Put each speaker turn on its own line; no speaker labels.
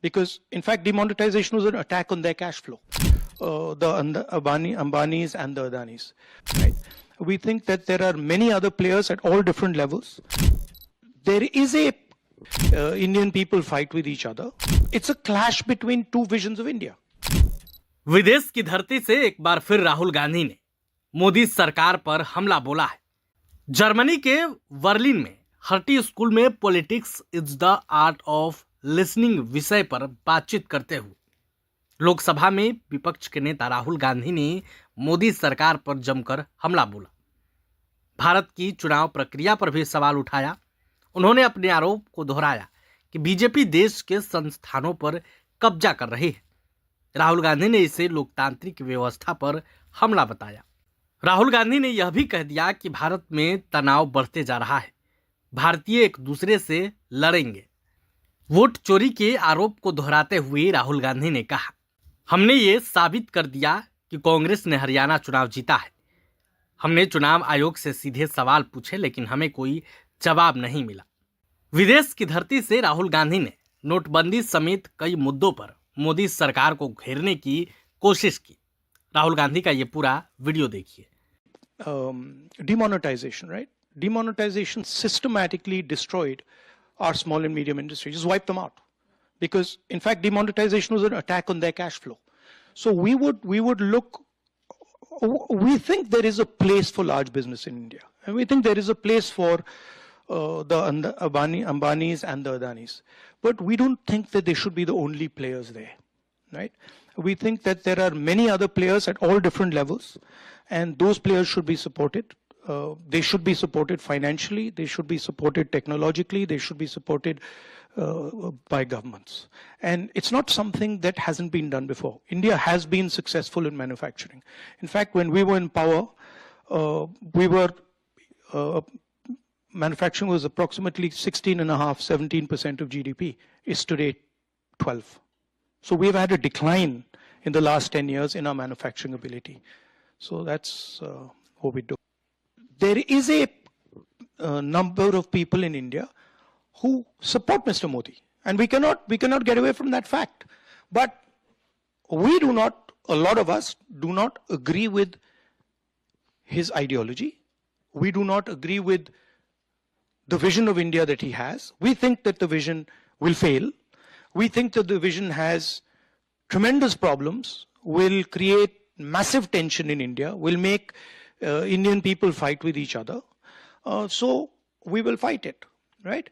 because in fact demonetization was an attack on their cash flow, the Ambanis and the Adanis. Right? We think that there are many other players at all different levels. There is a Indian people fight with each other. It's a clash between two visions of India.
विदेश की धरती से एक बार फिर राहुल गांधी ने मोदी सरकार पर हमला बोला है। जर्मनी के बर्लिन में हर्टी स्कूल में politics is the art of listening विषय पर बातचीत करते हुए लोकसभा में विपक्ष के नेता राहुल गांधी ने मोदी सरकार पर जमकर हमला बोला। भारत की चुनाव प्रक्रिया पर भी सवाल उठाया। उन्होंने अपने आरोप को दोहराया कि बीजेपी देश के संस्थानों पर कब्जा कर रही है। राहुल गांधी ने इसे लोकतांत्रिक व्यवस्था पर हमला बताया। राहुल गांधी ने यह भी कह दिया कि भारत में तनाव बढ़ते जा रहा है, भारतीय एक दूसरे से लड़ेंगे। वोट चोरी के आरोप को दोहराते हुए राहुल गांधी ने कहा, हमने ये साबित कर दिया कि कांग्रेस ने हरियाणा चुनाव जीता है। हमने चुनाव आयोग से सीधे सवाल पूछे लेकिन हमें कोई जवाब नहीं मिला। विदेश की धरती से राहुल गांधी ने नोटबंदी समेत कई मुद्दों पर मोदी सरकार को घेरने की कोशिश की। राहुल गांधी का ये पूरा वीडियो देखिए।
Demonetization, right? Demonetization systematically destroyed our small and medium industry, just wiped them out. Because in fact, demonetization was an attack on their cash flow. So we think there is a place for large business in India. And we think there is a place for the Ambanis and the Adanis. But we don't think that they should be the only players there, right? We think that there are many other players at all different levels, and those players should be supported. They should be supported financially, they should be supported technologically, they should be supported by governments. And it's not something that hasn't been done before. India has been successful in manufacturing. In fact, when we were in power, manufacturing was approximately 16.5–17% of GDP. It's today 12. So we've had a decline in the last 10 years in our manufacturing ability. So that's what we do. There is a number of people in India who support Mr. Modi, and we cannot get away from that fact. But a lot of us do not agree with his ideology. We do not agree with the vision of India that he has. We think that the vision will fail. We think that the vision has tremendous problems, will create massive tension in India, will make Indian people fight with each other. So we will fight it, right?